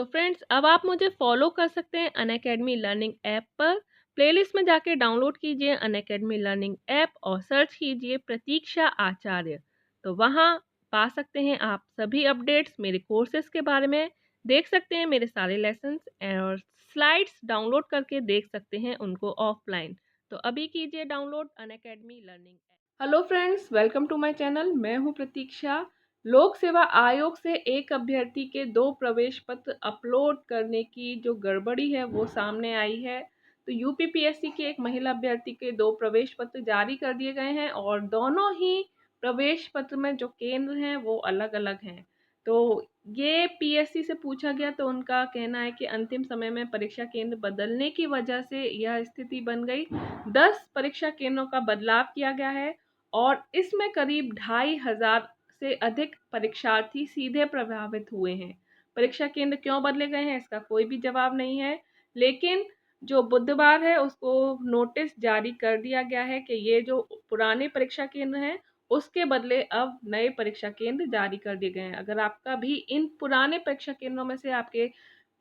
तो फ्रेंड्स, अब आप मुझे फॉलो कर सकते हैं अनअकैडमी लर्निंग ऐप पर। प्लेलिस्ट में जाके डाउनलोड कीजिए अनअकैडमी लर्निंग ऐप और सर्च कीजिए प्रतीक्षा आचार्य। तो वहाँ पा सकते हैं आप सभी अपडेट्स मेरे कोर्सेज के बारे में, देख सकते हैं मेरे सारे लेसन्स और स्लाइड्स डाउनलोड करके देख सकते हैं उनको ऑफलाइन। तो अभी कीजिए download Unacademy learning app. Hello friends, welcome to my channel. मैं हूँ प्रतीक्षा। लोक सेवा आयोग से एक अभ्यर्थी के 2 प्रवेश पत्र अपलोड करने की जो गड़बड़ी है वो सामने आई है। तो यूपीपीएससी के एक महिला अभ्यर्थी के 2 प्रवेश पत्र जारी कर दिए गए हैं और दोनों ही प्रवेश पत्र में जो केंद्र हैं वो अलग अलग हैं। तो ये पीएससी से पूछा गया तो उनका कहना है कि अंतिम समय में परीक्षा केंद्र बदलने की वजह से यह स्थिति बन गई। 10 परीक्षा केंद्रों का बदलाव किया गया है और इसमें करीब 2500 से अधिक परीक्षार्थी सीधे प्रभावित हुए हैं। परीक्षा केंद्र क्यों बदले गए हैं इसका कोई भी जवाब नहीं है, लेकिन जो बुधवार है उसको नोटिस जारी कर दिया गया है कि ये जो पुराने परीक्षा केंद्र हैं उसके बदले अब नए परीक्षा केंद्र जारी कर दिए गए हैं। अगर आपका भी इन पुराने परीक्षा केंद्रों में से आपके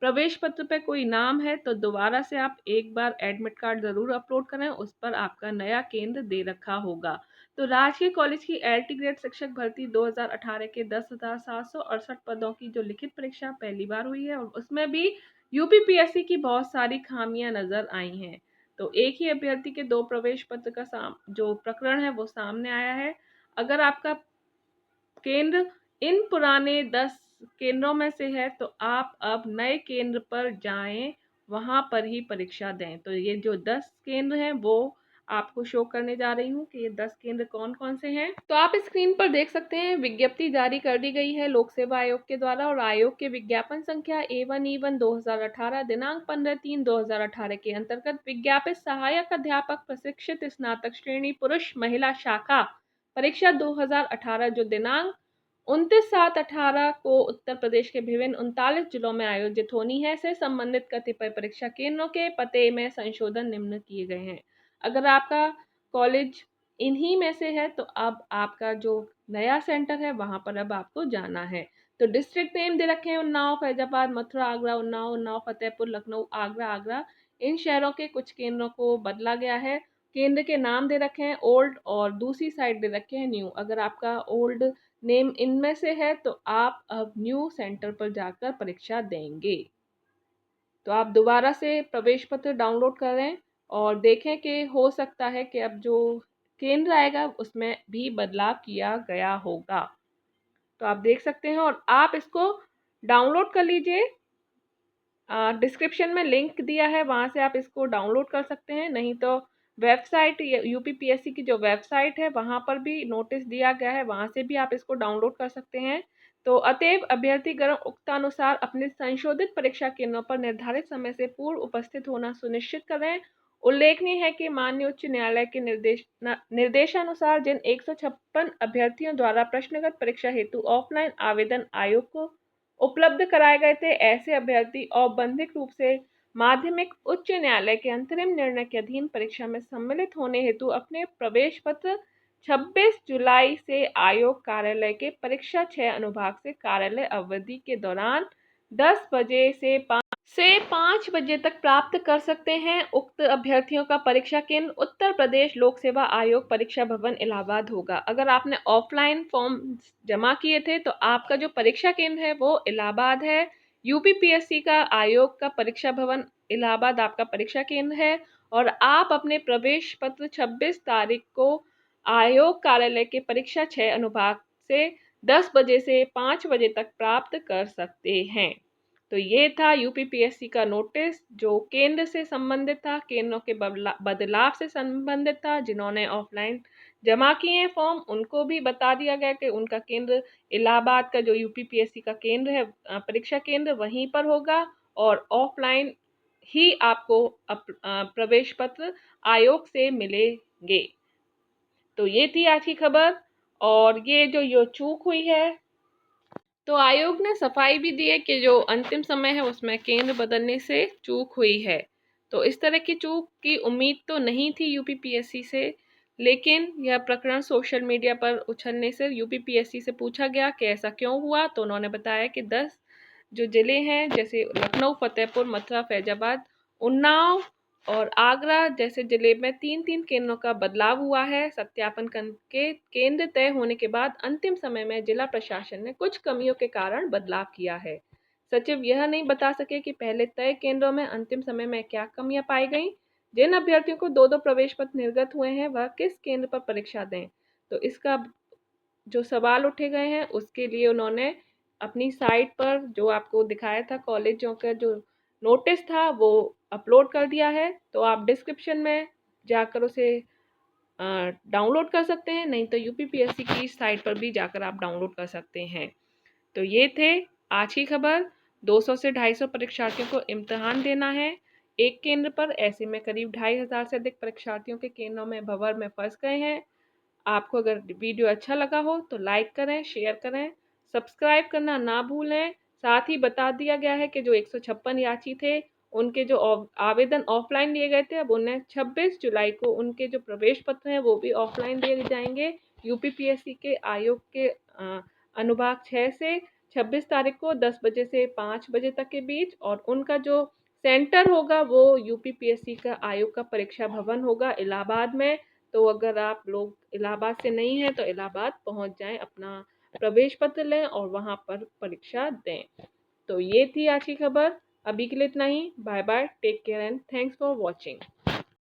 प्रवेश पत्र पे कोई नाम है तो दोबारा से आप एक बार एडमिट कार्ड ज़रूर अपलोड करें, उस पर आपका नया केंद्र दे रखा होगा। तो राजकीय कॉलेज की एलटी ग्रेड शिक्षक भर्ती 2018 के 10,768 पदों की जो लिखित परीक्षा पहली बार हुई है और उसमें भी यूपीपीएससी की बहुत सारी खामियां नजर आई हैं। तो एक ही अभ्यर्थी के 2 प्रवेश पत्र का जो प्रकरण है वो सामने आया है। अगर आपका केंद्र इन पुराने 10 केंद्रों में से है तो आप अब नए केंद्र पर जाएं, वहां पर ही परीक्षा दें। तो ये जो 10 केंद्र हैं वो आपको शो करने जा रही हूँ कि ये 10 केंद्र कौन कौन से हैं। तो आप स्क्रीन पर देख सकते हैं विज्ञप्ति जारी कर दी गई है लोक सेवा आयोग के द्वारा और आयोग के विज्ञापन संख्या A1E1 2018 दिनांक 15/3/2018 के अंतर्गत विज्ञापित सहायक अध्यापक प्रशिक्षित स्नातक श्रेणी पुरुष महिला शाखा परीक्षा 2018 जो दिनांक 29/7/18 को उत्तर प्रदेश के विभिन्न 39 जिलों में आयोजित होनी है से संबंधित कतिपय परीक्षा केंद्रों के पते में संशोधन निम्न किए गए हैं। अगर आपका कॉलेज इन्हीं में से है तो अब आपका जो नया सेंटर है वहां पर अब आपको जाना है। तो डिस्ट्रिक्ट नेम दे रखे हैं उन्नाव, फैजाबाद, मथुरा, आगरा, उन्नाव, फतेहपुर, लखनऊ, आगरा। इन शहरों के कुछ केंद्रों को बदला गया है। केंद्र के नाम दे रखे हैं ओल्ड और दूसरी साइड दे रखे हैं न्यू। अगर आपका ओल्ड नेम इनमें से है तो आप अब न्यू सेंटर पर जाकर परीक्षा देंगे। तो आप दोबारा से प्रवेश पत्र डाउनलोड करें और देखें कि हो सकता है कि अब जो केंद्र आएगा उसमें भी बदलाव किया गया होगा। तो आप देख सकते हैं और आप इसको डाउनलोड कर लीजिए। डिस्क्रिप्शन में लिंक दिया है, वहाँ से आप इसको डाउनलोड कर सकते हैं। नहीं तो वेबसाइट यूपीपीएससी की जो वेबसाइट है वहाँ पर भी नोटिस दिया गया है, वहाँ से भी आप इसको डाउनलोड कर सकते हैं। तो अतएव अभ्यर्थीगण उक्तानुसार अपने संशोधित परीक्षा केंद्रों पर निर्धारित समय से पूर्व उपस्थित होना सुनिश्चित करें। उल्लेखनीय है कि माननीय उच्च न्यायालय के निर्देशानुसार जिन 156 अभ्यर्थियों द्वारा प्रश्नगत परीक्षा हेतु ऑफलाइन आवेदन आयोग को उपलब्ध कराए गए थे, ऐसे अभ्यर्थी औपबंधिक रूप से माध्यमिक उच्च न्यायालय के अंतरिम निर्णय के अधीन परीक्षा में सम्मिलित होने हेतु अपने प्रवेश पत्र 26 जुलाई से आयोग कार्यालय के परीक्षा 6 अनुभाग से कार्यालय अवधि के दौरान 10 बजे से 5 बजे तक प्राप्त कर सकते हैं। उक्त अभ्यर्थियों का परीक्षा केंद्र उत्तर प्रदेश लोक सेवा आयोग परीक्षा भवन इलाहाबाद होगा। अगर आपने ऑफलाइन फॉर्म जमा किए थे तो आपका जो परीक्षा केंद्र है वो इलाहाबाद है। यूपीपीएससी का आयोग का परीक्षा भवन इलाहाबाद आपका परीक्षा केंद्र है और आप अपने प्रवेश पत्र 26 तारीख को आयोग कार्यालय के परीक्षा 6 अनुभाग से 10 बजे से 5 बजे तक प्राप्त कर सकते हैं। तो ये था यूपीपीएससी का नोटिस जो केंद्र से संबंधित था, केंद्रों के बदलाव से संबंधित था। जिन्होंने ऑफलाइन जमा किए हैं फॉर्म उनको भी बता दिया गया कि उनका केंद्र इलाहाबाद का जो यूपीपीएससी का केंद्र है परीक्षा केंद्र वहीं पर होगा और ऑफलाइन ही आपको प्रवेश पत्र आयोग से मिलेंगे। तो ये थी आज की खबर और ये जो चूक हुई है तो आयोग ने सफाई भी दी है कि जो अंतिम समय है उसमें केंद्र बदलने से चूक हुई है। तो इस तरह की चूक की उम्मीद तो नहीं थी यूपीपीएससी से, लेकिन यह प्रकरण सोशल मीडिया पर उछलने से यूपीपीएससी से पूछा गया कि ऐसा क्यों हुआ तो उन्होंने बताया कि 10 जो ज़िले हैं जैसे लखनऊ, फतेहपुर, मथुरा, फैजाबाद, उन्नाव और आगरा जैसे ज़िले में 3-3 केंद्रों का बदलाव हुआ है। सत्यापन के केंद्र तय होने के बाद अंतिम समय में जिला प्रशासन ने कुछ कमियों के कारण बदलाव किया है। सचिव यह नहीं बता सके कि पहले तय केंद्रों में अंतिम समय में क्या कमियां पाई गईं। जिन अभ्यर्थियों को 2-2 प्रवेश पत्र निर्गत हुए हैं वह किस केंद्र पर परीक्षा दें। तो इसका जो सवाल उठे गए हैं उसके लिए उन्होंने अपनी साइट पर जो आपको दिखाया था कॉलेजों का जो नोटिस था वो अपलोड कर दिया है। तो आप डिस्क्रिप्शन में जाकर उसे डाउनलोड कर सकते हैं, नहीं तो यूपीपीएससी की साइट पर भी जाकर आप डाउनलोड कर सकते हैं। तो ये थे आज की खबर। 200 से 250 परीक्षार्थियों को इम्तिहान देना है एक केंद्र पर। ऐसे में करीब 2500 से अधिक परीक्षार्थियों के केंद्रों में भंवर में फंस गए हैं। आपको अगर वीडियो अच्छा लगा हो तो लाइक करें, शेयर करें, सब्सक्राइब करना ना भूलें। साथ ही बता दिया गया है कि जो 156 यात्री थे उनके जो आवेदन ऑफलाइन लिए गए थे, अब उन्हें 26 जुलाई को उनके जो प्रवेश पत्र हैं वो भी ऑफलाइन दिए जाएंगे। यूपीपीएससी के आयोग के अनुभाग 6 से 26 तारीख को 10 बजे से 5 बजे तक के बीच, और उनका जो सेंटर होगा वो यूपीपीएससी का आयोग का परीक्षा भवन होगा इलाहाबाद में। तो अगर आप लोग इलाहाबाद से नहीं हैं तो इलाहाबाद पहुंच जाएं, अपना प्रवेश पत्र लें और वहां पर परीक्षा दें। तो ये थी आज की खबर। अभी के लिए इतना ही। Bye bye, take care and thanks for watching.